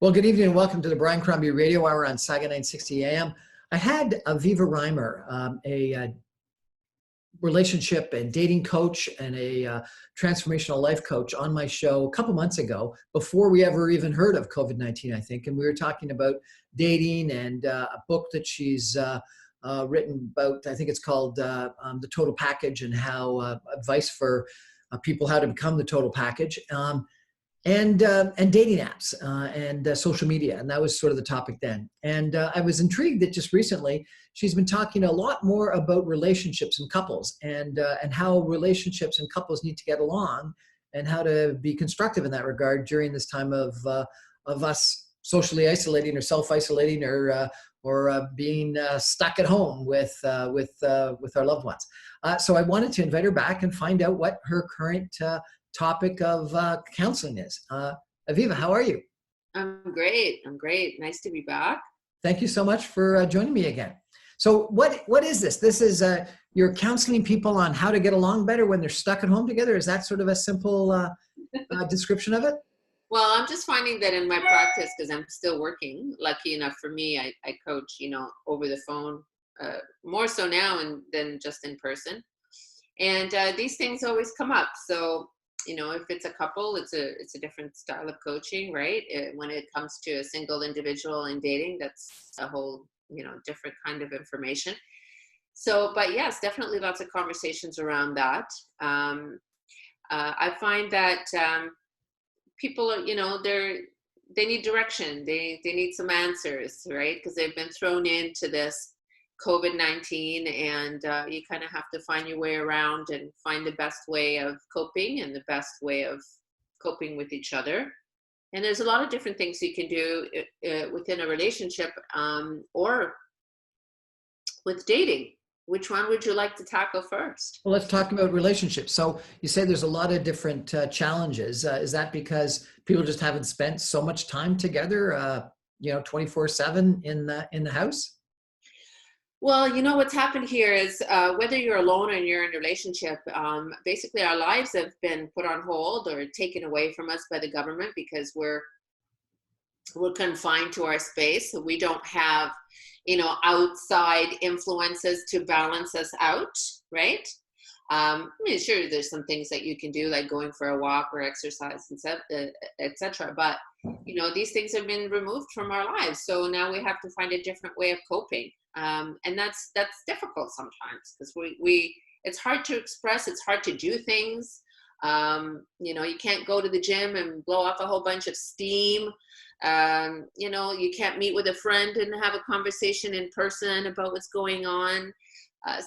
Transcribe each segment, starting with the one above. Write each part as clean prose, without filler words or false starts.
Well, good evening and welcome to the Brian Crombie Radio Hour on Saga 960 AM. I had Aviva Reimer, a relationship and dating coach and a transformational life coach on my show a couple months ago before we ever even heard of COVID-19, I think. And we were talking about dating and a book that she's written about, I think it's called The Total Package, and how advice for people how to become the total package. And dating apps and social media. And that was sort of the topic then. And I was intrigued that just recently she's been talking a lot more about relationships and couples and how relationships and couples need to get along and how to be constructive in that regard during this time of us socially isolating or self-isolating or being stuck at home with our loved ones. So I wanted to invite her back and find out what her current topic of counseling is. Aviva, how are you? I'm great. Nice to be back. Thank you so much for joining me again. So what is this? This is you're counseling people on how to get along better when they're stuck at home together. Is that sort of a simple description of it? Well, I'm just finding that in my practice, because I'm still working, lucky enough for me, I coach, over the phone, more so now than just in person. And these things always come up. So if it's a couple, it's a different style of coaching, right? When it comes to a single individual in dating, that's a whole, different kind of information. So, but yes, definitely lots of conversations around that. I find that people are, they need direction. They need some answers, right? Because they've been thrown into this COVID-19 and you kind of have to find your way around and find the best way of coping and the best way of coping with each other. And there's a lot of different things you can do within a relationship or with dating. Which one would you like to tackle first? Well, let's talk about relationships. So you say there's a lot of different challenges. Is that because people just haven't spent so much time together, 24/7 in the house? Well, what's happened here is whether you're alone or you're in a relationship, basically our lives have been put on hold or taken away from us by the government because we're confined to our space. So we don't have, outside influences to balance us out, right? Sure, there's some things that you can do, like going for a walk or exercise, etc. But, these things have been removed from our lives. So now we have to find a different way of coping. And that's difficult sometimes because it's hard to express, it's hard to do things. You can't go to the gym and blow off a whole bunch of steam. You can't meet with a friend and have a conversation in person about what's going on.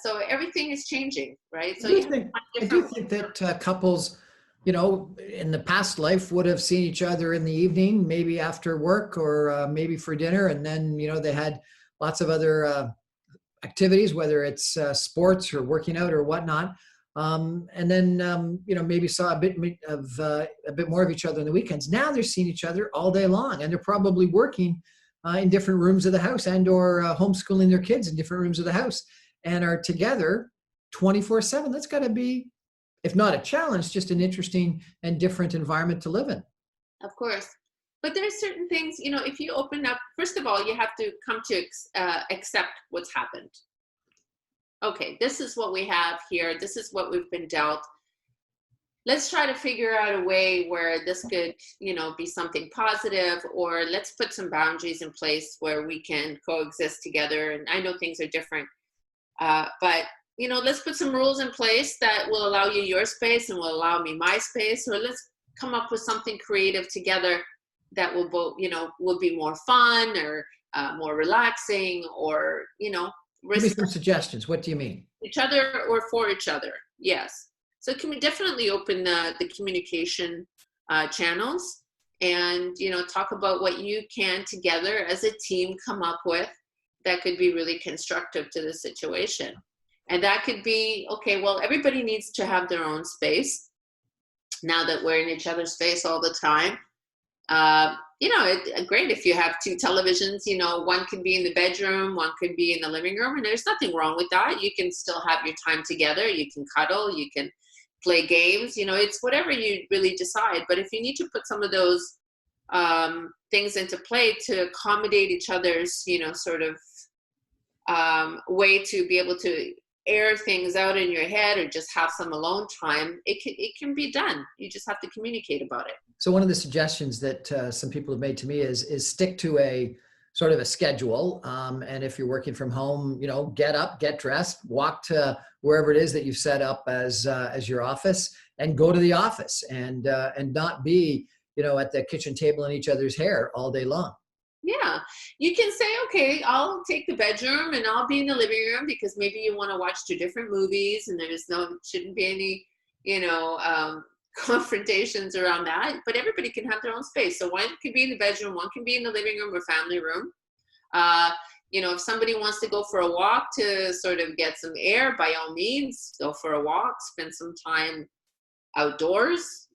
So everything is changing, right? So I do think that couples, in the past life would have seen each other in the evening, maybe after work or maybe for dinner. And then, they had lots of other activities, whether it's sports or working out or whatnot. And then, maybe saw a bit more of each other on the weekends. Now they're seeing each other all day long, and they're probably working in different rooms of the house and or homeschooling their kids in different rooms of the house and are together 24/7. That's got to be, if not a challenge, just an interesting and different environment to live in. Of course. But there's certain things, if you open up, first of all, you have to come to accept what's happened. Okay, this is what we have here. This is what we've been dealt. Let's try to figure out a way where this could, be something positive, or let's put some boundaries in place where we can coexist together. And I know things are different, but let's put some rules in place that will allow you your space and will allow me my space, or let's come up with something creative together that will both, will be more fun or more relaxing, or, Give me some suggestions. What do you mean? Each other or for each other. Yes. So can we definitely open the communication channels and, talk about what you can together as a team come up with that could be really constructive to the situation. And that could be, okay, well, everybody needs to have their own space now that we're in each other's space all the time. Great if you have two televisions, one can be in the bedroom, one could be in the living room, and there's nothing wrong with that. You can still have your time together. You can cuddle, you can play games, it's whatever you really decide. But if you need to put some of those things into play to accommodate each other's, sort of way to be able to air things out in your head or just have some alone time, it can be done. You just have to communicate about it. So one of the suggestions that some people have made to me is stick to a sort of a schedule. And if you're working from home, get up, get dressed, walk to wherever it is that you've set up as your office, and go to the office, and not be, at the kitchen table in each other's hair all day long. Yeah, you can say, okay, I'll take the bedroom and I'll be in the living room because maybe you want to watch two different movies and shouldn't be any, confrontations around that. But everybody can have their own space. So one can be in the bedroom, one can be in the living room or family room. If somebody wants to go for a walk to sort of get some air, by all means, go for a walk, spend some time outdoors,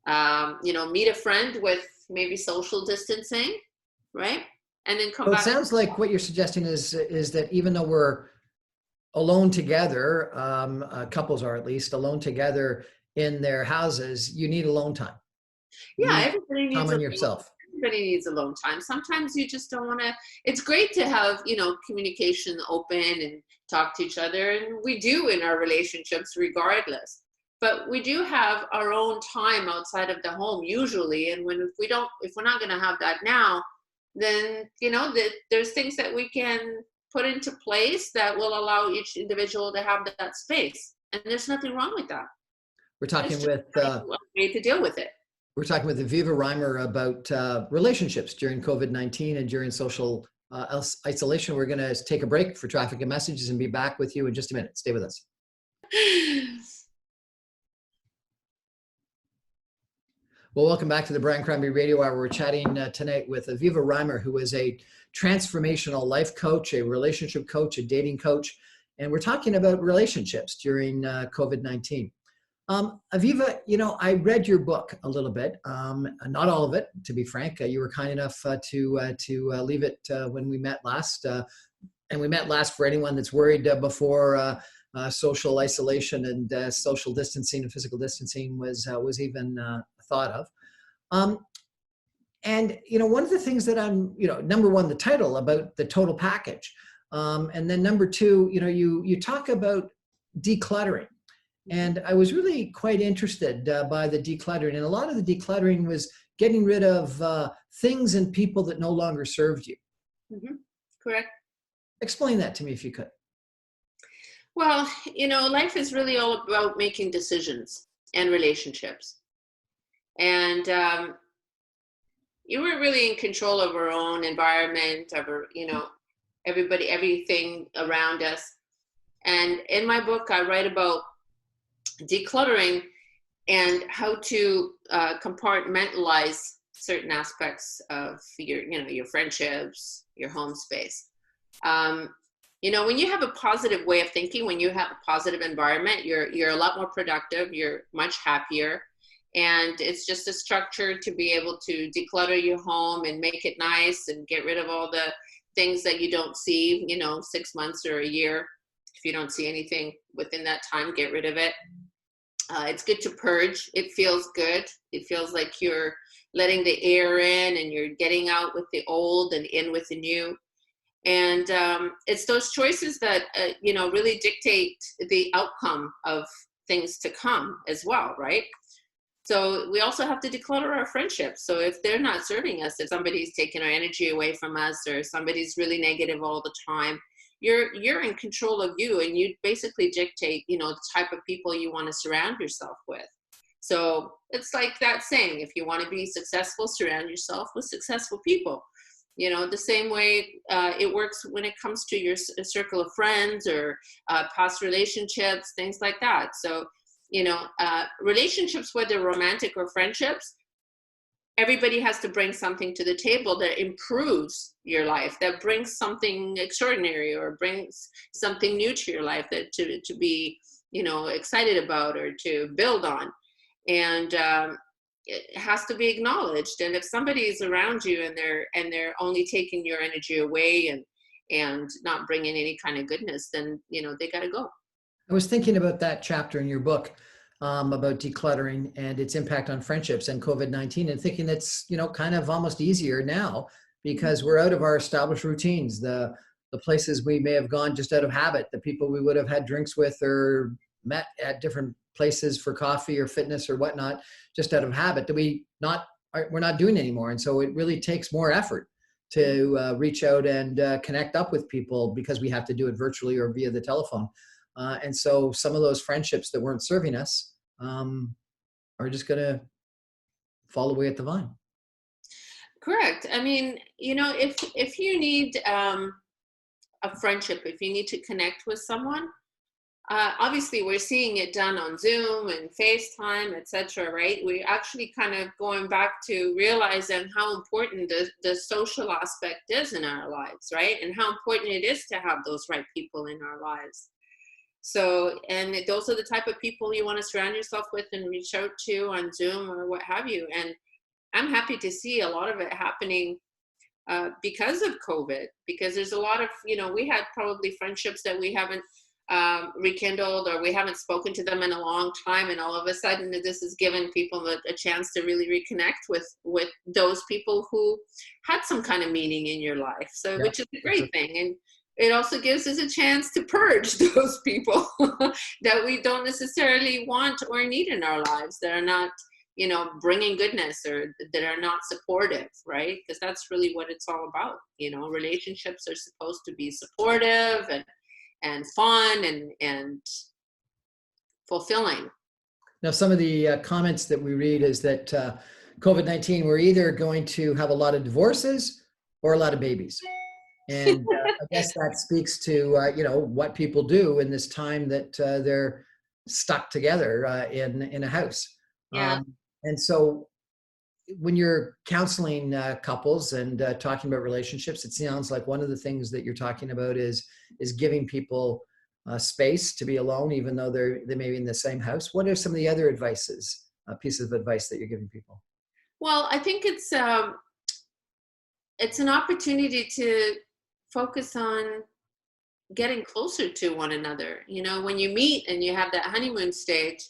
meet a friend with maybe social distancing. Right? And then come back. It sounds like what you're suggesting is that even though we're alone together, couples are at least alone together in their houses, you need alone time. Yeah, everybody needs time on yourself. Everybody needs alone time. Sometimes you just don't want to. It's great to have, communication open and talk to each other, and we do in our relationships regardless. But we do have our own time outside of the home usually, and if we're not going to have that now, then there's things that we can put into place that will allow each individual to have that space, and there's nothing wrong with that. We're talking with a way to deal with it. We're talking with Aviva Reimer about relationships during COVID-19 and during social isolation. We're going to take a break for traffic and messages and be back with you in just a minute. Stay with us. Well, welcome back to the Brian Crombie Radio Hour. We're chatting tonight with Aviva Reimer, who is a transformational life coach, a relationship coach, a dating coach, and we're talking about relationships during COVID-19. Aviva, I read your book a little bit, not all of it, to be frank. You were kind enough to leave it when we met last, and we met last for anyone that's worried before social isolation and social distancing and physical distancing was even thought of. And one of the things that I'm, number one, the title about the total package, and then number two, you talk about decluttering. And I was really quite interested by the decluttering. And a lot of the decluttering was getting rid of things and people that no longer served you. Mm-hmm. Correct. Explain that to me if you could. Well, life is really all about making decisions and relationships. And you weren't really in control of our own environment, of our, everybody, everything around us. And in my book, I write about decluttering and how to compartmentalize certain aspects of your friendships, your home space. When you have a positive way of thinking, when you have a positive environment, you're a lot more productive, you're much happier. And it's just a structure to be able to declutter your home and make it nice and get rid of all the things that you don't see, 6 months or a year. If you don't see anything within that time, get rid of it. It's good to purge. It feels good. It feels like you're letting the air in and you're getting out with the old and in with the new. And it's those choices that, really dictate the outcome of things to come as well, right? So we also have to declutter our friendships. So if they're not serving us, if somebody's taking our energy away from us or somebody's really negative all the time, you're in control of you, and you basically dictate, the type of people you want to surround yourself with. So it's like that saying, if you want to be successful, surround yourself with successful people. The same way it works when it comes to your circle of friends or past relationships, things like that. So, relationships, whether romantic or friendships, everybody has to bring something to the table that improves your life, that brings something extraordinary or brings something new to your life that to be, excited about or to build on. And it has to be acknowledged. And if somebody is around you and they're only taking your energy away and not bringing any kind of goodness, then, they got to go. I was thinking about that chapter in your book about decluttering and its impact on friendships and COVID-19, and thinking it's, kind of almost easier now because we're out of our established routines, the places we may have gone just out of habit, the people we would have had drinks with or met at different places for coffee or fitness or whatnot, just out of habit, that we're not doing anymore. And so it really takes more effort to reach out and connect up with people because we have to do it virtually or via the telephone. And so some of those friendships that weren't serving us are just going to fall away at the vine. Correct. I mean, if you need a friendship, if you need to connect with someone, obviously we're seeing it done on Zoom and FaceTime, etc. Right? We're actually kind of going back to realizing how important the social aspect is in our lives, right? And how important it is to have those right people in our lives. So, and those are the type of people you want to surround yourself with and reach out to on Zoom or what have you. And I'm happy to see a lot of it happening because of COVID, because there's a lot of, we had probably friendships that we haven't rekindled, or we haven't spoken to them in a long time, and all of a sudden this has given people a chance to really reconnect with those people who had some kind of meaning in your life. So, which is a great thing. And it also gives us a chance to purge those people that we don't necessarily want or need in our lives, that are not, bringing goodness, or that are not supportive, right? Because that's really what it's all about. Relationships are supposed to be supportive and fun and fulfilling. Now, some of the comments that we read is that COVID-19, we're either going to have a lot of divorces or a lot of babies. And I guess that speaks to, what people do in this time that they're stuck together in a house. Yeah. And so when you're counseling couples and talking about relationships, it sounds like one of the things that you're talking about is giving people space to be alone, even though they may be in the same house. What are some of the other pieces of advice that you're giving people? Well, I think it's an opportunity to focus on getting closer to one another. When you meet and you have that honeymoon stage,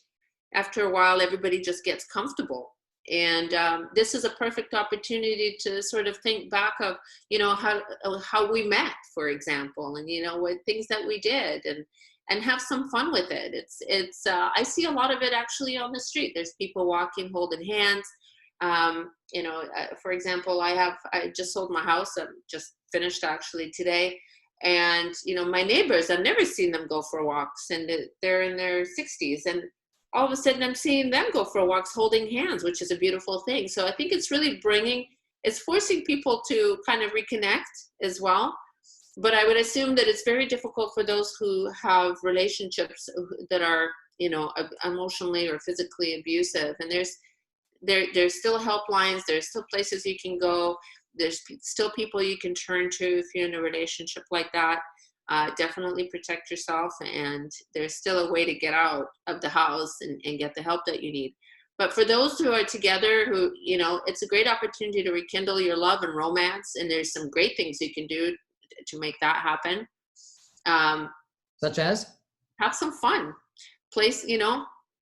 after a while, everybody just gets comfortable. And this is a perfect opportunity to sort of think back of, how we met, for example, and, what things that we did, and have some fun with it. It's I see a lot of it actually on the street. There's people walking, holding hands. For example, I just sold my house. I'm just finished actually today. And, my neighbors, I've never seen them go for walks, and they're in their 60s. And all of a sudden I'm seeing them go for walks holding hands, which is a beautiful thing. So I think it's really it's forcing people to kind of reconnect as well. But I would assume that it's very difficult for those who have relationships that are, emotionally or physically abusive. And there's still helplines. There's still places you can go. There's still people you can turn to if you're in a relationship like that. Definitely protect yourself, and there's still a way to get out of the house and get the help that you need. But for those who are together, who, it's a great opportunity to rekindle your love and romance, and there's some great things you can do to make that happen. Such as? Have some fun.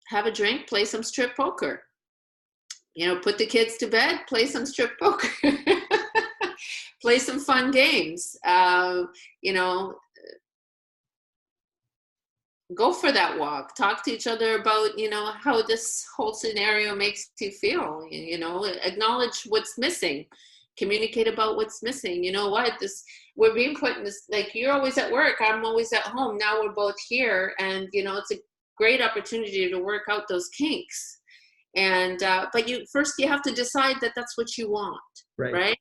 Have a drink, play some strip poker. Put the kids to bed, play some strip poker. Play some fun games. Go for that walk. Talk to each other about, how this whole scenario makes you feel. Acknowledge what's missing. Communicate about what's missing. We're being put in this, like, you're always at work, I'm always at home. Now we're both here, and it's a great opportunity to work out those kinks. And but you have to decide that that's what you want, right?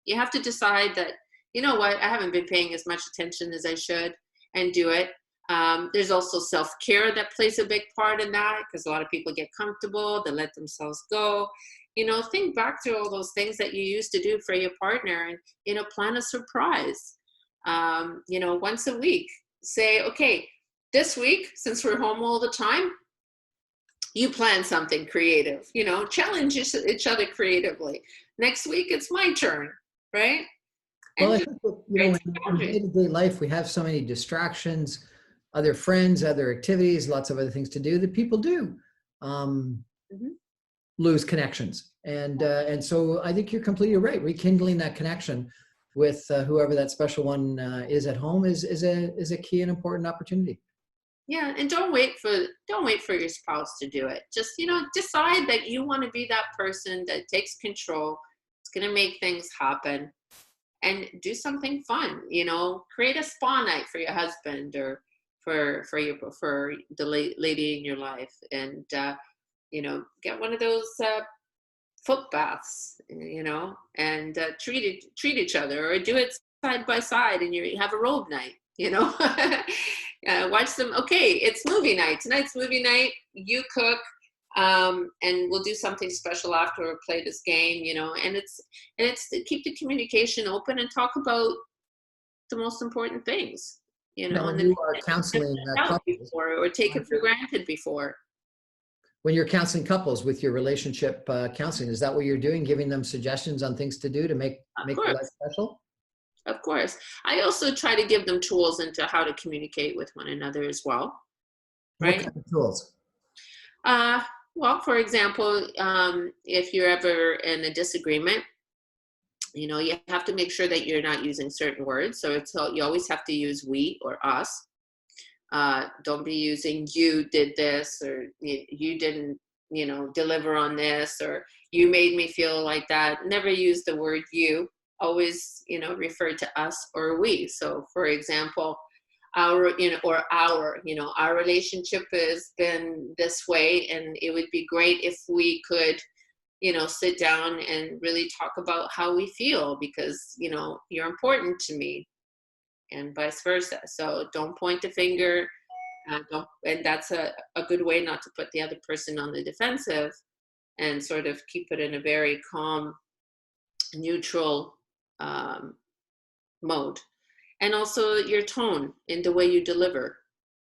You have to decide that, I haven't been paying as much attention as I should, and do it. There's also self-care that plays a big part in that, because a lot of people get comfortable, they let themselves go. Think back through all those things that you used to do for your partner, and, plan a surprise. Once a week, say, okay, this week, since we're home all the time, you plan something creative, challenge each other creatively. Next week, it's my turn, right? Well, I think in day-to-day life, we have so many distractions, other friends, other activities, lots of other things to do that people do. Mhm. lose connections. And so I think you're completely right. Rekindling that connection with whoever that special one is at home is a key and important opportunity. Yeah, and don't wait for your spouse to do it. Just, decide that you want to be that person that takes control. It's going to make things happen, and do something fun. Create a spa night for your husband, or for the lady in your life, and get one of those foot baths, and treat each other, or do it side by side, and you have a robe night. Watch some. Okay, it's movie night. Tonight's movie night. You cook, and we'll do something special after, or play this game. And it's to keep the communication open and talk about the most important things. Now, when and you are counseling couples, before, or taken for granted before. when you're counseling couples with your relationship counseling, is that what you're doing? Giving them suggestions on things to do to make their life special? Of course. I also try to give them tools into how to communicate with one another as well. Right? What kind of tools? Well, for example, if you're ever in a disagreement, you have to make sure that you're not using certain words. So you always have to use we or us. Don't be using you did this, or you didn't, deliver on this, or you made me feel like that. Never use the word you. Always, refer to us or we. So, for example, our relationship has been this way, and it would be great if we could, sit down and really talk about how we feel, because, you're important to me, and vice versa. So don't point the finger. And that's a good way not to put the other person on the defensive, and sort of keep it in a very calm, neutral mode. And also your tone in the way you deliver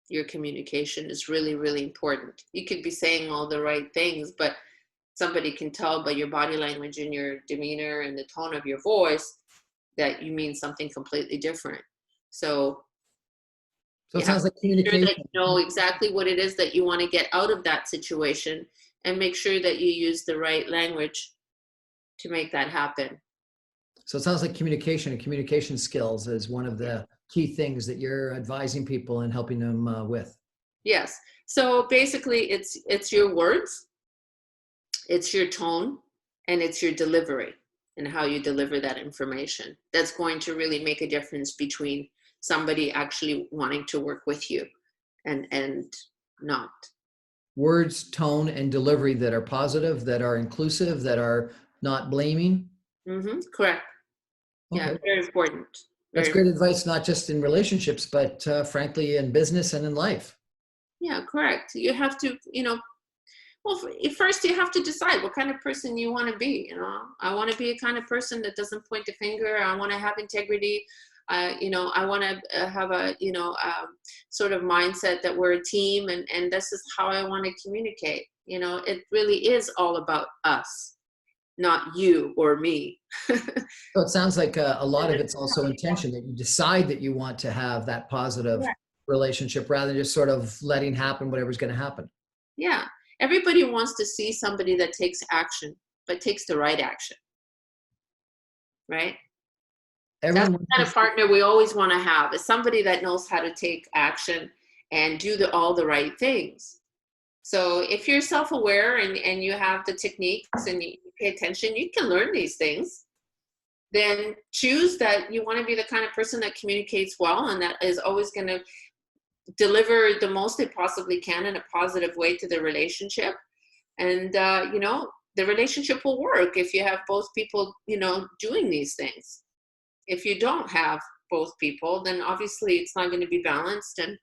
your communication is really, really important. You could be saying all the right things, but somebody can tell by your body language and your demeanor and the tone of your voice that you mean something completely different. So it sounds like communication. Sure that you know exactly what it is that you want to get out of that situation, and make sure that you use the right language to make that happen. So it sounds like communication and communication skills is one of the key things that you're advising people and helping them with. Yes. So basically, it's your words, it's your tone, and it's your delivery, and how you deliver that information. That's going to really make a difference between somebody actually wanting to work with you and not. Words, tone, and delivery that are positive, that are inclusive, that are not blaming. Mm-hmm. Correct. Okay. Yeah, very important. That's great advice, not just in relationships, but frankly, in business and in life. Yeah, correct. You have to, well, first you have to decide what kind of person you want to be. I want to be a kind of person that doesn't point the finger. I want to have integrity. I want to have a, sort of mindset that we're a team, and this is how I want to communicate. It really is all about us, not you or me. So it sounds like a lot of it's also intention, that you decide that you want to have that positive relationship rather than just sort of letting happen whatever's going to happen. Yeah. Everybody wants to see somebody that takes action, but takes the right action. Right? That's the kind of partner we always want to have, is somebody that knows how to take action and do all the right things. So if you're self-aware and you have the techniques and you pay attention, you can learn these things. Then choose that you want to be the kind of person that communicates well, and that is always going to deliver the most they possibly can in a positive way to the relationship. And, the relationship will work if you have both people, doing these things. If you don't have both people, then obviously it's not going to be balanced, and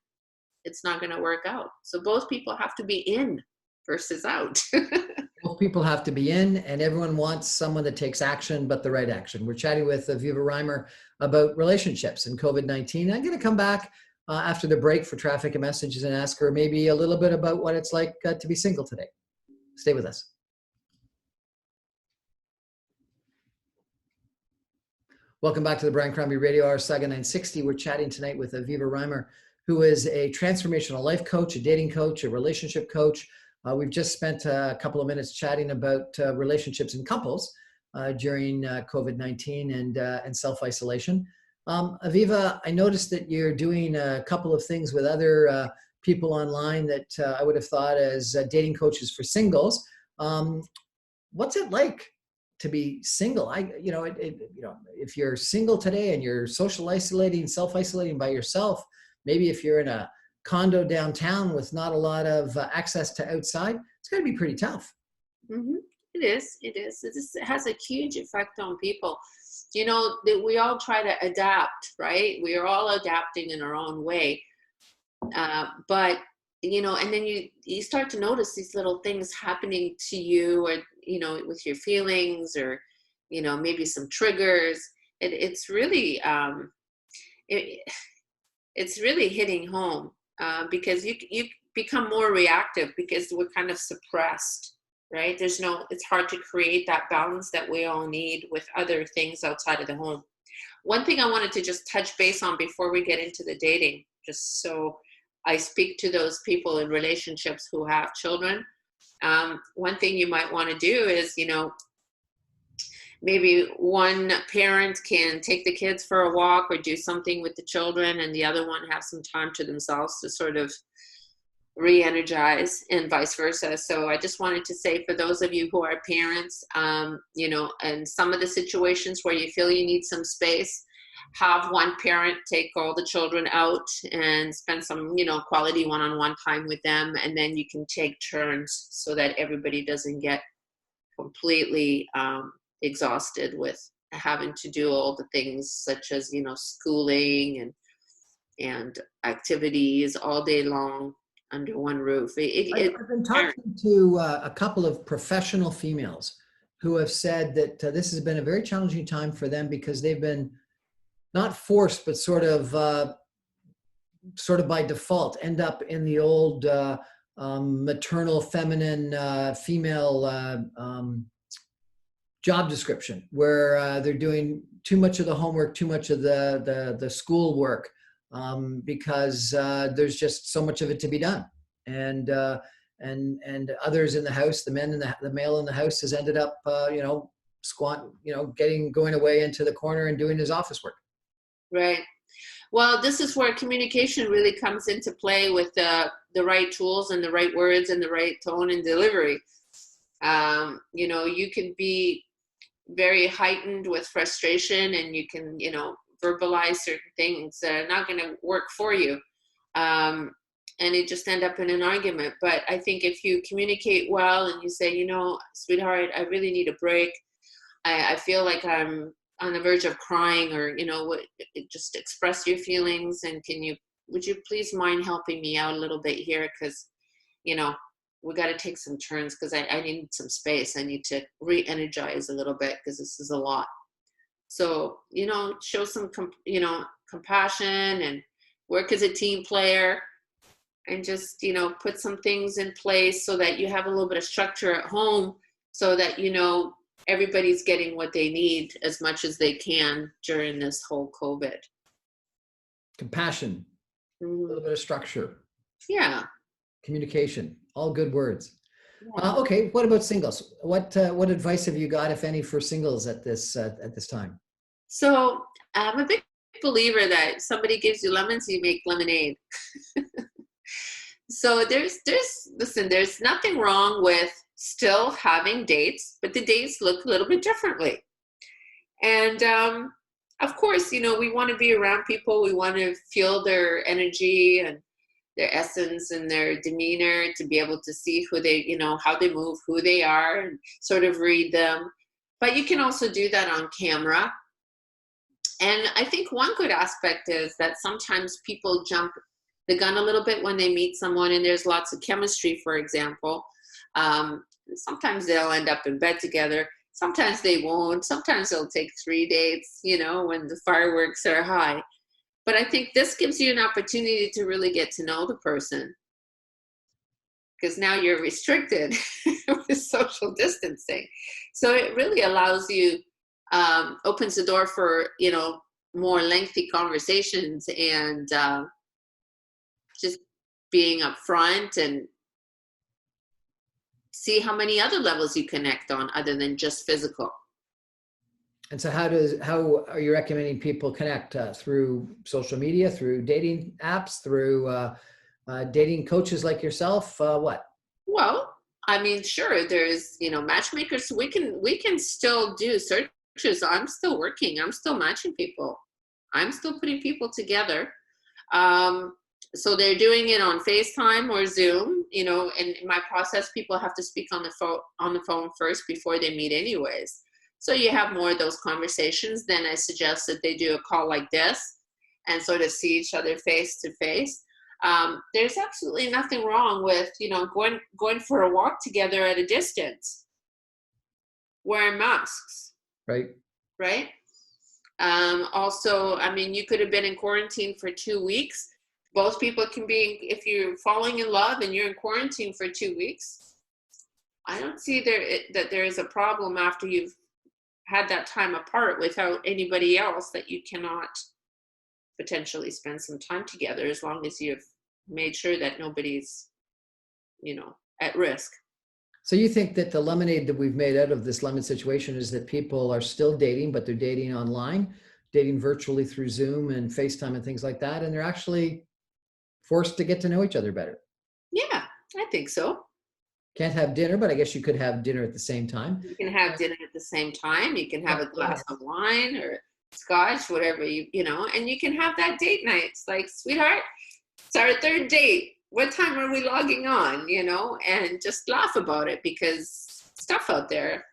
it's not going to work out. So both people have to be in versus out. Both people have to be in, and everyone wants someone that takes action, but the right action. We're chatting with Aviva Reimer about relationships and COVID-19. I'm going to come back after the break for traffic and messages and ask her maybe a little bit about what it's like to be single today. Stay with us. Welcome back to the Brian Crombie Radio Hour, Saga 960. We're chatting tonight with Aviva Reimer, who is a transformational life coach, a dating coach, a relationship coach, We've just spent a couple of minutes chatting about relationships in couples during COVID-19 and self-isolation. Aviva, I noticed that you're doing a couple of things with other people online that I would have thought as dating coaches for singles. What's it like to be single? If you're single today and you're social isolating, self-isolating by yourself, maybe if you're in a condo downtown with not a lot of access to outside, it's going to be pretty tough. Mm-hmm. It is. It has a huge effect on people. That we all try to adapt, right? We are all adapting in our own way. But and then you start to notice these little things happening to you, or with your feelings, or maybe some triggers. It's really it's really hitting home, because you become more reactive because we're kind of suppressed, right? It's hard to create that balance that we all need with other things outside of the home. One thing I wanted to just touch base on before we get into the dating, just so I speak to those people in relationships who have children. One thing you might want to do is, maybe one parent can take the kids for a walk or do something with the children, and the other one have some time to themselves to sort of re-energize, and vice versa. So I just wanted to say, for those of you who are parents, and some of the situations where you feel you need some space, have one parent take all the children out and spend some, quality one-on-one time with them. And then you can take turns so that everybody doesn't get completely exhausted with having to do all the things such as, schooling and activities all day long under one roof. I've been talking to a couple of professional females who have said that this has been a very challenging time for them because they've been not forced, but sort of by default end up in the old maternal, feminine, female job description, where they're doing too much of the homework, too much of the school work, because there's just so much of it to be done. And others in the house, the male in the house has ended up, going away into the corner and doing his office work. Right. Well, this is where communication really comes into play with the right tools and the right words and the right tone and delivery. You can be very heightened with frustration, and you can, verbalize certain things that are not going to work for you. And it just end up in an argument. But I think if you communicate well and you say, sweetheart, I really need a break. I feel like I'm on the verge of crying, or, just express your feelings. And would you please mind helping me out a little bit here? Because, we got to take some turns, because I need some space. I need to re-energize a little bit, because this is a lot. So, show some, compassion, and work as a team player, and just, put some things in place so that you have a little bit of structure at home, so that, everybody's getting what they need as much as they can during this whole COVID. Compassion, a little bit of structure. Yeah. Communication, all good words. Yeah. Okay, what about singles? What advice have you got, if any, for singles at this time? So I'm a big believer that somebody gives you lemons, you make lemonade. So there's nothing wrong with still having dates, but the dates look a little bit differently. And of course, we want to be around people. We want to feel their energy and their essence and their demeanor, to be able to see who they, how they move, who they are, and sort of read them. But you can also do that on camera. And I think one good aspect is that sometimes people jump the gun a little bit when they meet someone, and there's lots of chemistry, for example. Sometimes they'll end up in bed together. Sometimes they won't. Sometimes they'll take 3 dates, when the fireworks are high. But I think this gives you an opportunity to really get to know the person, because now you're restricted with social distancing. So it really allows you, opens the door for, more lengthy conversations, and just being upfront and see how many other levels you connect on other than just physical. And so how are you recommending people connect through social media, through dating apps, through dating coaches like yourself? What? Well, I mean, sure, there's, matchmakers. We can still do searches. I'm still working. I'm still matching people. I'm still putting people together. So they're doing it on FaceTime or Zoom, and in my process, people have to speak on the phone first before they meet anyways. So you have more of those conversations. Then I suggest that they do a call like this and sort of see each other face to face. There's absolutely nothing wrong with, going for a walk together at a distance, wearing masks, Right. right? Also, I mean, you could have been in quarantine for 2 weeks. Both people can be, if you're falling in love and you're in quarantine for 2 weeks, I don't see that there is a problem after you've had that time apart without anybody else, that you cannot potentially spend some time together, as long as you've made sure that nobody's, at risk. So you think that the lemonade that we've made out of this lemon situation is that people are still dating, but they're dating online, dating virtually through Zoom and FaceTime and things like that, and they're actually forced to get to know each other better? Yeah, I think so. Can't have dinner, but I guess you could have dinner at the same time. You can have dinner at the same time. You can have a glass of wine or scotch, whatever and you can have that date night. It's like, sweetheart, it's our third date. What time are we logging on? And just laugh about it, because stuff out there,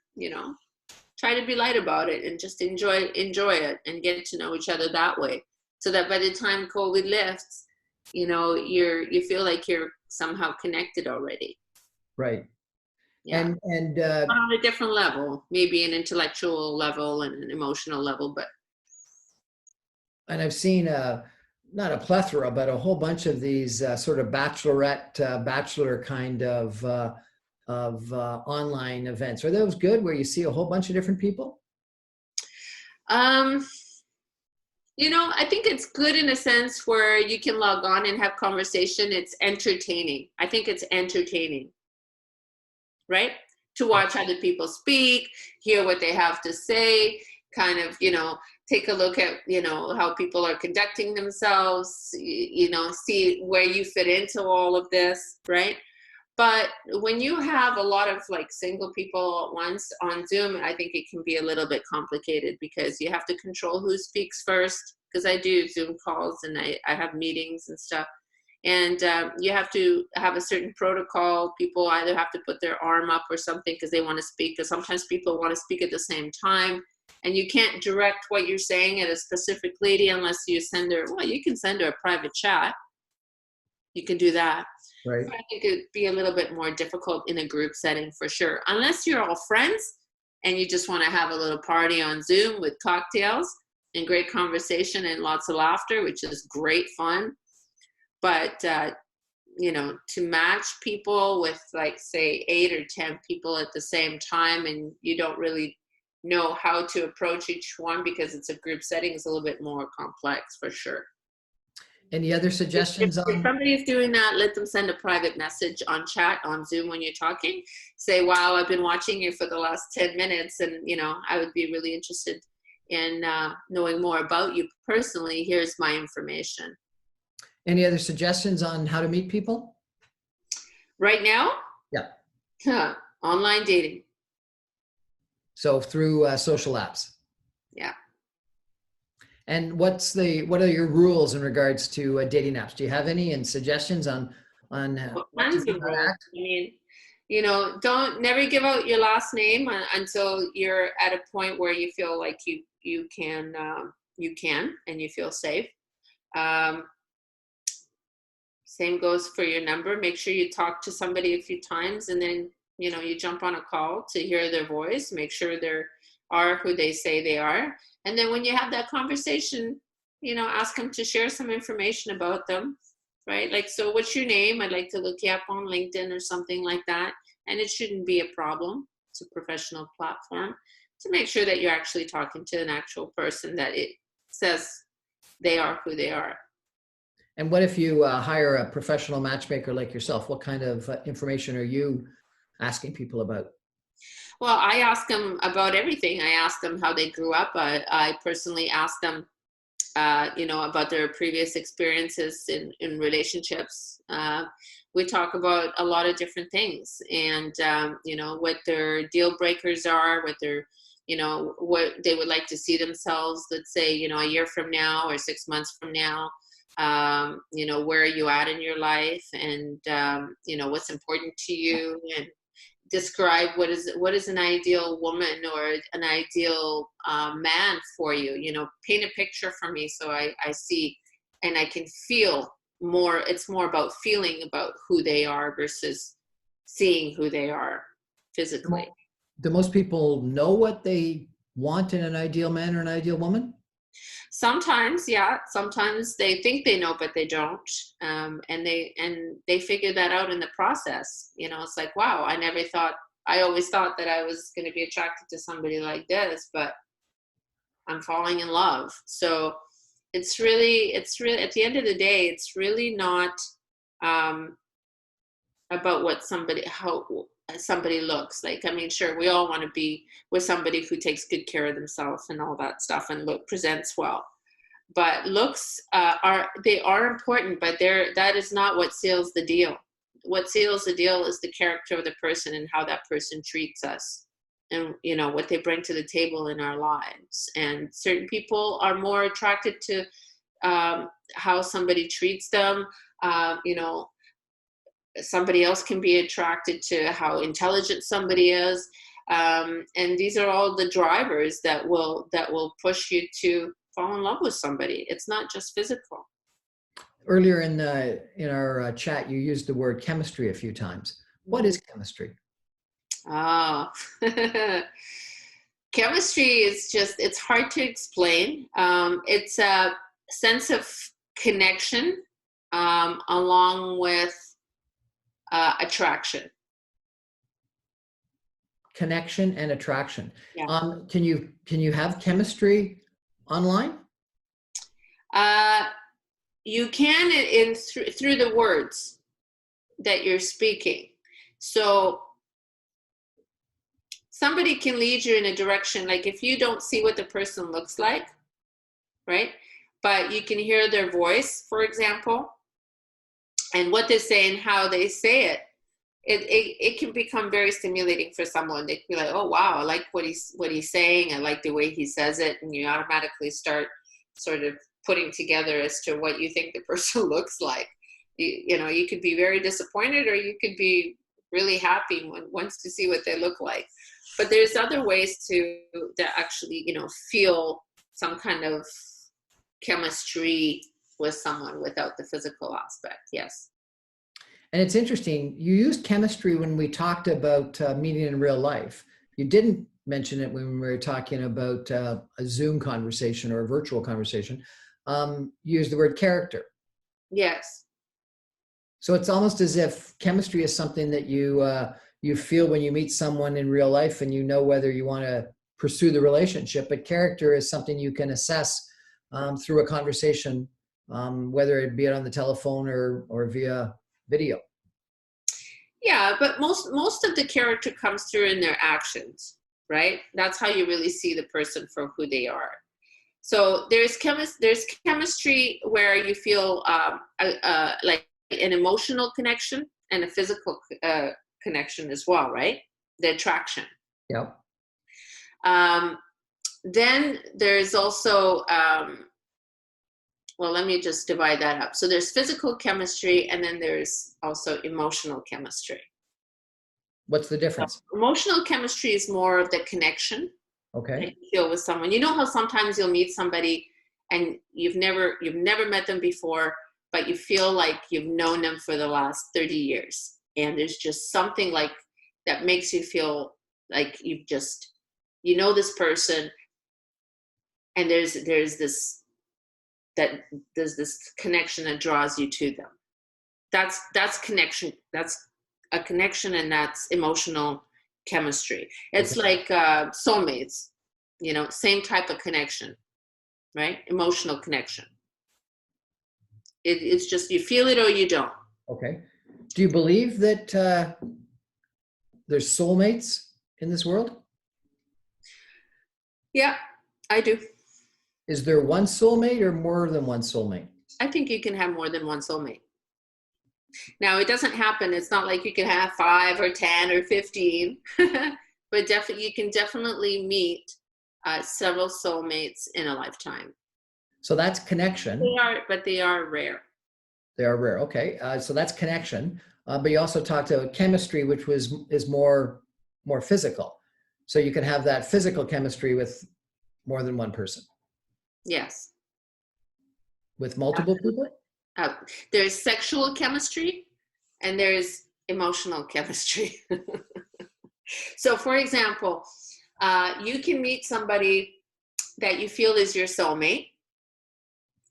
try to be light about it and just enjoy it and get to know each other that way. So that by the time COVID lifts, you feel like you're somehow connected already. Right. Yeah. And on a different level, maybe an intellectual level and an emotional level, but. And I've seen not a plethora, but a whole bunch of these sort of bachelor kind of online events. Are those good, where you see a whole bunch of different people? I think it's good in a sense where you can log on and have conversation. It's entertaining. I think it's entertaining, right? To watch other people speak, hear what they have to say, kind of, take a look at, how people are conducting themselves, see where you fit into all of this, right? But when you have a lot of single people at once on Zoom, I think it can be a little bit complicated, because you have to control who speaks first, because I do Zoom calls and I have meetings and stuff. And you have to have a certain protocol. People either have to put their arm up or something because they want to speak, because sometimes people want to speak at the same time. And you can't direct what you're saying at a specific lady unless you send her, you can send her a private chat. You can do that. Right. So I think it'd be a little bit more difficult in a group setting for sure. Unless you're all friends and you just want to have a little party on Zoom with cocktails and great conversation and lots of laughter, which is great fun. But, to match people with say 8 or 10 people at the same time, and you don't really know how to approach each one because it's a group setting, is a little bit more complex for sure. Any other suggestions? If somebody's doing that, let them send a private message on chat on Zoom when you're talking. Say, wow, I've been watching you for the last 10 minutes and, I would be really interested in knowing more about you personally. Here's my information. Any other suggestions on how to meet people? Right now? Yeah. Online dating. So through social apps. Yeah. And what are your rules in regards to dating apps? Do you have any and suggestions on what to do, how to act? I mean, never give out your last name until you're at a point where you feel like you can and you feel safe. Same goes for your number. Make sure you talk to somebody a few times, and then you jump on a call to hear their voice. Make sure they are who they say they are. And then when you have that conversation, ask them to share some information about them, right? So what's your name? I'd like to look you up on LinkedIn or something like that. And it shouldn't be a problem. It's a professional platform to make sure that you're actually talking to an actual person, that it says they are who they are. And what if you hire a professional matchmaker like yourself? What kind of information are you asking people about? Well, I ask them about everything. I ask them how they grew up. I personally ask them, about their previous experiences in relationships. We talk about a lot of different things, and what their deal breakers are, what their what they would like to see themselves, let's say, a year from now or 6 months from now. Where are you at in your life, and what's important to you, and describe what is an ideal woman or an ideal man for you. Paint a picture for me so I see and I can feel more. It's more about feeling about who they are versus seeing who they are physically. Do most people know what they want in an ideal man or an ideal woman? Sometimes, yeah. Sometimes they think they know, but they don't. And they figure that out in the process. It's like, wow, I always thought that I was going to be attracted to somebody like this, but I'm falling in love. So it's really, at the end of the day, it's really not about how somebody looks like. I mean, sure, we all want to be with somebody who takes good care of themselves and all that stuff and presents well. But looks are important, but that is not what seals the deal. What seals the deal is the character of the person and how that person treats us, and what they bring to the table in our lives. And certain people are more attracted to how somebody treats them. Somebody else can be attracted to how intelligent somebody is, and these are all the drivers that will push you to fall in love with somebody. It's not just physical. Earlier in our chat, you used the word chemistry a few times. What is chemistry? Chemistry is it's hard to explain. It's a sense of connection along with attraction. Connection and attraction. Yeah. Can you have chemistry online? You can through the words that you're speaking. So somebody can lead you in a direction, like if you don't see what the person looks like, right? But you can hear their voice, for example, and what they say and how they say it. It can become very stimulating for someone. They can be like, oh wow, I like what he's saying. I like the way he says it, and you automatically start sort of putting together as to what you think the person looks like. You could be very disappointed, or you could be really happy once to see what they look like. But there's other ways to actually feel some kind of chemistry with someone without the physical aspect. Yes. And it's interesting, you used chemistry when we talked about meeting in real life. You didn't mention it when we were talking about a Zoom conversation or a virtual conversation. You used the word character. Yes. So it's almost as if chemistry is something that you feel when you meet someone in real life, and you know whether you want to pursue the relationship. But character is something you can assess through a conversation, whether it be on the telephone or via video. Yeah, but most of the character comes through in their actions, right? That's how you really see the person for who they are. So there's chemistry where you feel like an emotional connection and a physical connection as well, right? The attraction. Yep. Then there's also well, let me just divide that up. So there's physical chemistry, and then there's also emotional chemistry. What's the difference? So emotional chemistry is more of the connection. Okay. That you feel with someone. You know how sometimes you'll meet somebody and you've never met them before, but you feel like you've known them for the last 30 years. And there's just something like that makes you feel like you know this person, and there's this connection that draws you to them. That's connection. That's a connection, and that's emotional chemistry. It's like soulmates, same type of connection, right? Emotional connection. It's just you feel it or you don't. Okay. Do you believe that there's soulmates in this world? Yeah, I do. Is there one soulmate or more than one soulmate? I think you can have more than one soulmate. Now, it doesn't happen. It's not like you can have 5 or 10 or 15, but you can definitely meet several soulmates in a lifetime. So that's connection. But they are rare. They are rare. Okay. So that's connection. But you also talked about chemistry, which is more physical. So you can have that physical chemistry with more than one person. Yes. With multiple people? There's sexual chemistry and there's emotional chemistry. So, for example, you can meet somebody that you feel is your soulmate.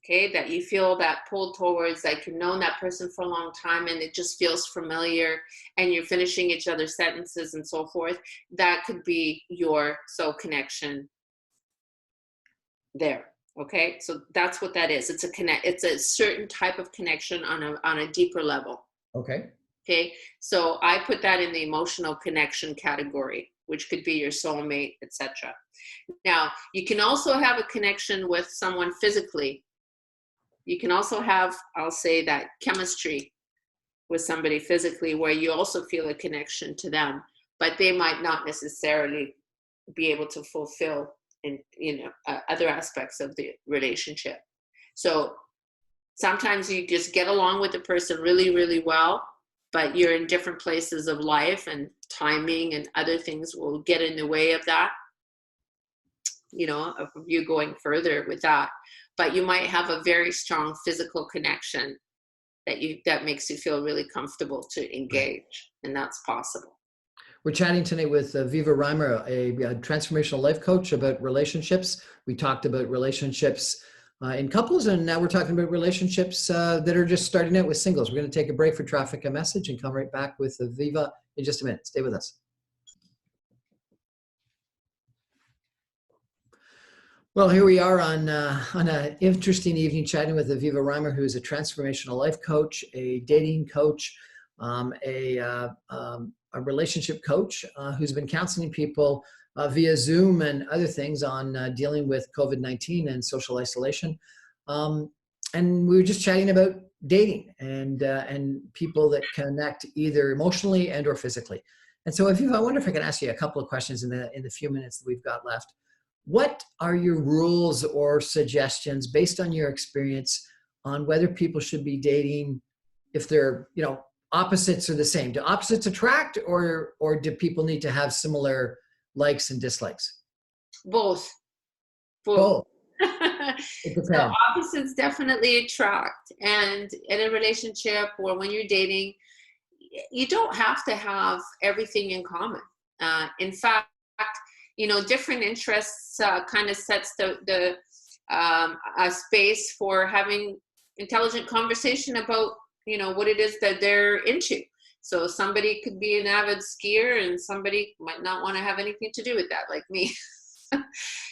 Okay, that you feel that pull towards, like you've known that person for a long time and it just feels familiar and you're finishing each other's sentences and so forth. That could be your soul connection there. Okay, so that's what that is. It's a certain type of connection on a deeper level. Okay. Okay, so I put that in the emotional connection category, which could be your soulmate, etc. Now, you can also have a connection with someone physically. You can also have, I'll say, that chemistry with somebody physically where you also feel a connection to them, but they might not necessarily be able to fulfill in other aspects of the relationship. So sometimes you just get along with the person really, really well, but you're in different places of life and timing and other things will get in the way of that, of you going further with that. But you might have a very strong physical connection that makes you feel really comfortable to engage, and that's possible. We're chatting tonight with Aviva Reimer, a transformational life coach, about relationships. We talked about relationships in couples, and now we're talking about relationships that are just starting out with singles. We're going to take a break for traffic and message and come right back with Aviva in just a minute. Stay with us. Well, here we are on an interesting evening chatting with Aviva Reimer, who is a transformational life coach, a dating coach, a relationship coach who's been counseling people via Zoom and other things on dealing with COVID-19 and social isolation. And we were just chatting about dating and people that connect either emotionally and or physically. And so, Aviva, I wonder if I can ask you a couple of questions in the few minutes that we've got left. What are your rules or suggestions based on your experience on whether people should be dating if they're, opposites are the same? Do opposites attract or do people need to have similar likes and dislikes? Both. It depends. So opposites definitely attract. And in a relationship or when you're dating, you don't have to have everything in common. In fact, different interests kind of sets the space for having intelligent conversation about, what it is that they're into. So somebody could be an avid skier and somebody might not want to have anything to do with that, like me.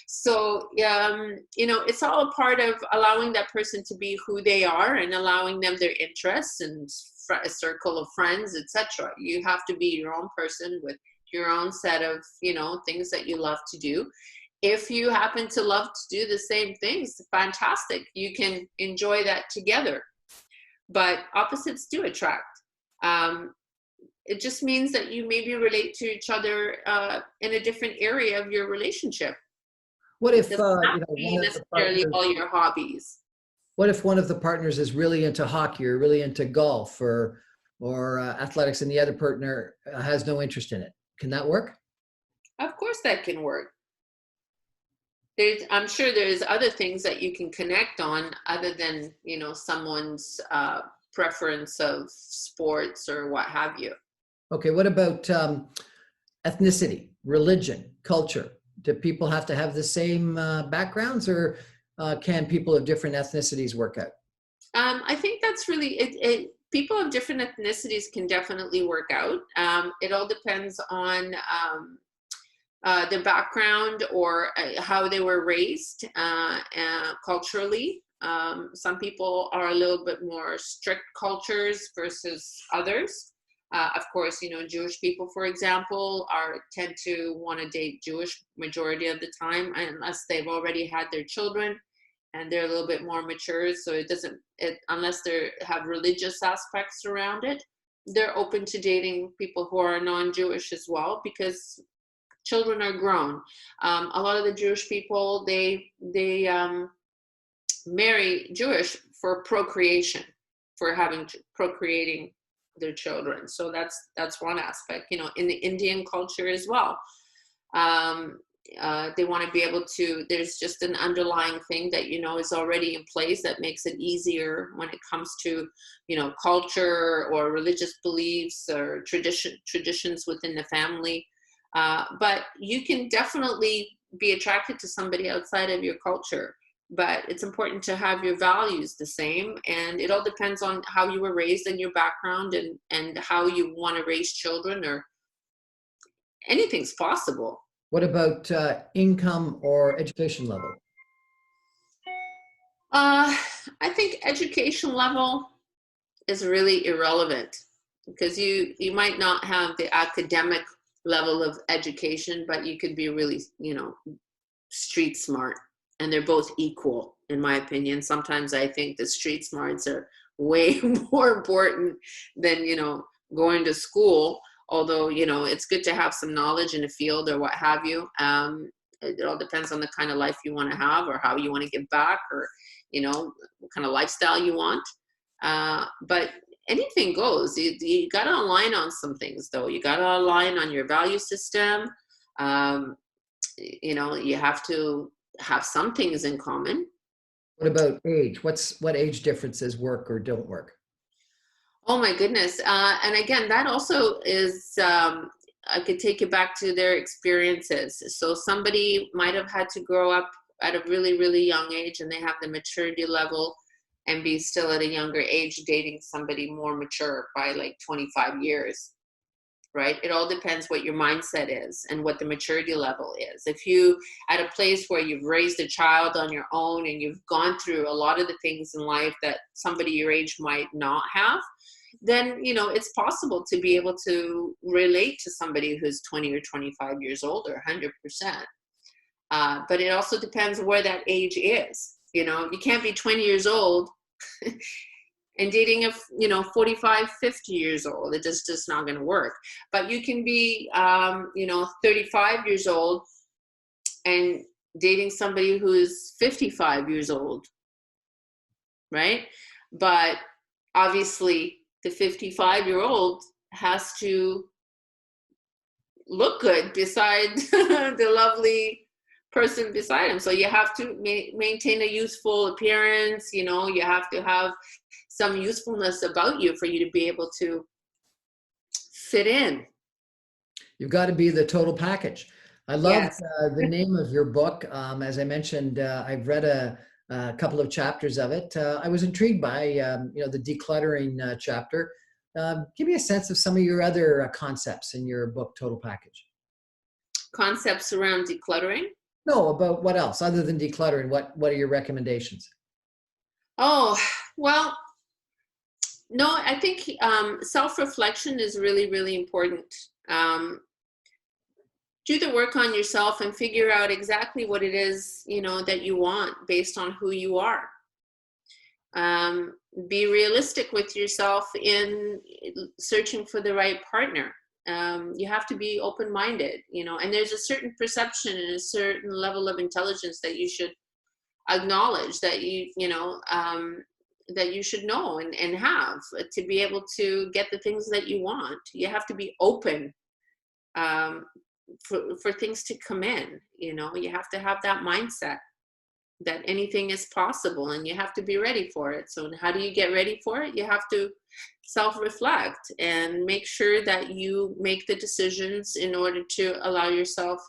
So, it's all a part of allowing that person to be who they are and allowing them their interests and a circle of friends, etc. You have to be your own person with your own set of, things that you love to do. If you happen to love to do the same things, fantastic. You can enjoy that together. But opposites do attract. It just means that you maybe relate to each other in a different area of your relationship. What if necessarily all your hobbies? What if one of the partners is really into hockey or really into golf or athletics, and the other partner has no interest in it? Can that work? Of course, that can work. I'm sure there's other things that you can connect on other than someone's preference of sports or what have you. Okay, what about ethnicity, religion, culture? Do people have to have the same backgrounds, or can people of different ethnicities work out? I think that's really people of different ethnicities can definitely work out. It all depends on the background or how they were raised culturally. Some people are a little bit more strict cultures versus others. Of course, Jewish people, for example, tend to want to date Jewish majority of the time, unless they've already had their children and they're a little bit more mature. So unless they have religious aspects around it, they're open to dating people who are non-Jewish as well, because children are grown. A lot of the Jewish people, they marry Jewish for procreation, for procreating their children. So that's one aspect. In the Indian culture as well, they want to be able to, there's just an underlying thing that is already in place that makes it easier when it comes to culture or religious beliefs or traditions within the family. But you can definitely be attracted to somebody outside of your culture, but it's important to have your values the same. And it all depends on how you were raised and your background and how you want to raise children, or anything's possible. What about income or education level? I think education level is really irrelevant, because you might not have the academic level of education, but you could be really, street smart. And they're both equal, in my opinion. Sometimes I think the street smarts are way more important than, going to school. Although, it's good to have some knowledge in a field or what have you. It all depends on the kind of life you want to have, or how you want to give back, or, what kind of lifestyle you want. But anything goes. You got to align on some things, though. You got to align on your value system. You have to have some things in common. What about age? What age differences work or don't work? Oh my goodness. And again, that also is, I could take it back to their experiences. So somebody might have had to grow up at a really, really young age, and they have the maturity level, and be still at a younger age dating somebody more mature by like 25 years. Right? It all depends what your mindset is and what the maturity level is. If you at a place where you've raised a child on your own and you've gone through a lot of the things in life that somebody your age might not have, then, it's possible to be able to relate to somebody who's 20 or 25 years older, 100%. But it also depends where that age is. You can't be 20 years old and dating a 45, 50 years old. It just not going to work. But you can be 35 years old and dating somebody who's 55 years old, right? But obviously the 55-year-old has to look good beside the lovely person beside him. So you have to maintain a youthful appearance. You have to have some usefulness about you for you to be able to fit in. You've got to be the total package. I love Yes. the name of your book. As I mentioned, I've read a couple of chapters of it. I was intrigued by the decluttering chapter. Give me a sense of some of your other concepts in your book, Total Package. Concepts around decluttering? No, about what else other than decluttering? What are your recommendations? Oh, well, no, I think self-reflection is really, really important. Do the work on yourself and figure out exactly what it is, that you want based on who you are. Be realistic with yourself in searching for the right partner. You have to be open-minded, and there's a certain perception and a certain level of intelligence that you should acknowledge, that that you should know and have to be able to get the things that you want. You have to be open for things to come in. You have to have that mindset that anything is possible, and you have to be ready for it. So how do you get ready for it? You have to self-reflect and make sure that you make the decisions in order to allow yourself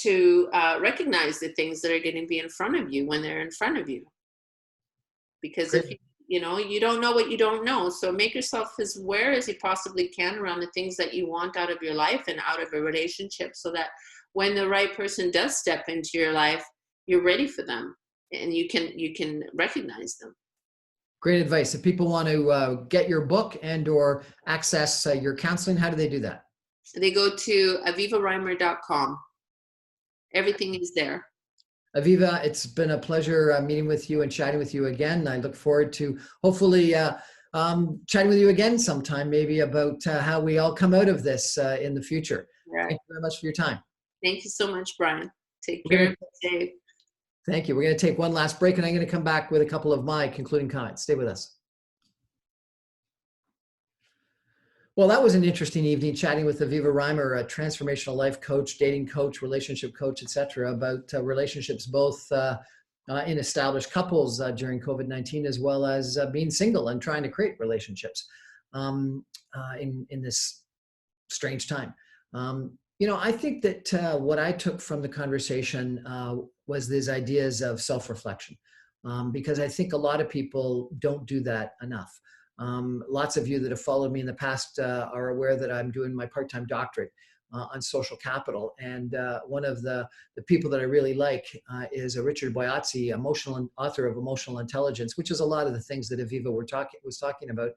to recognize the things that are going to be in front of you when they're in front of you. Because if you don't know what you don't know. So make yourself as aware as you possibly can around the things that you want out of your life and out of a relationship, so that when the right person does step into your life, you're ready for them and you can recognize them. Great advice. If people want to get your book and or access your counseling, how do they do that? They go to avivareimer.com. Everything is there. Aviva, it's been a pleasure meeting with you and chatting with you again. I look forward to hopefully chatting with you again sometime, maybe about how we all come out of this in the future. Right. Thank you very much for your time. Thank you so much, Brian. Take care. Stay. Thank you. We're going to take one last break, and I'm going to come back with a couple of my concluding comments. Stay with us. Well, that was an interesting evening chatting with Aviva Reimer, a transformational life coach, dating coach, relationship coach, etc., about relationships both in established couples during COVID-19, as well as being single and trying to create relationships in this strange time. I think that what I took from the conversation was these ideas of self-reflection, because I think a lot of people don't do that enough. Lots of you that have followed me in the past are aware that I'm doing my part-time doctorate on social capital. And one of the people that I really like is Richard Boyazzi, author of Emotional Intelligence, which is a lot of the things that Aviva was talking about.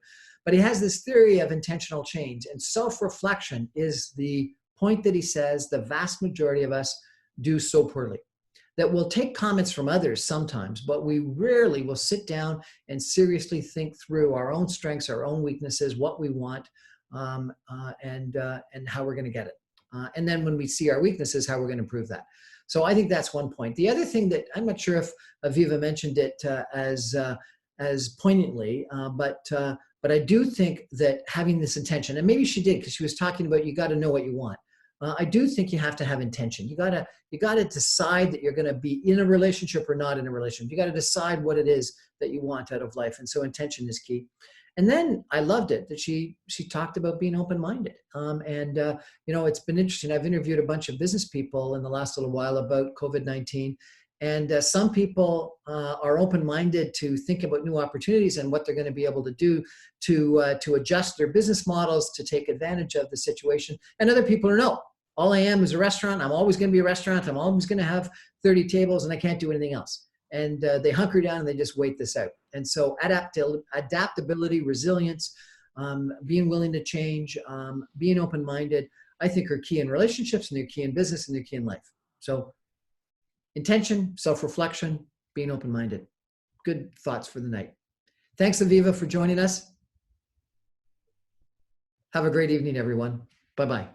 But he has this theory of intentional change, and self-reflection is the point that he says the vast majority of us do so poorly. That we'll take comments from others sometimes, but we rarely will sit down and seriously think through our own strengths, our own weaknesses, what we want, and how we're going to get it. And then when we see our weaknesses, how we're going to improve that. So I think that's one point. The other thing that I'm not sure if Aviva mentioned it as poignantly, but I do think that having this intention, and maybe she did because she was talking about you got to know what you want. I do think you have to have intention. You gotta decide that you're going to be in a relationship or not in a relationship. You got to decide what it is that you want out of life, and so intention is key. And then I loved it that she talked about being open-minded. It's been interesting. I've interviewed a bunch of business people in the last little while about COVID-19, and some people are open-minded to think about new opportunities and what they're going to be able to do to adjust their business models to take advantage of the situation. And other people are no. All I am is a restaurant. I'm always going to be a restaurant. I'm always going to have 30 tables, and I can't do anything else. And they hunker down and they just wait this out. And so adaptability, resilience, being willing to change, being open-minded, I think are key in relationships, and they're key in business, and they're key in life. So intention, self-reflection, being open-minded. Good thoughts for the night. Thanks, Aviva, for joining us. Have a great evening, everyone. Bye-bye.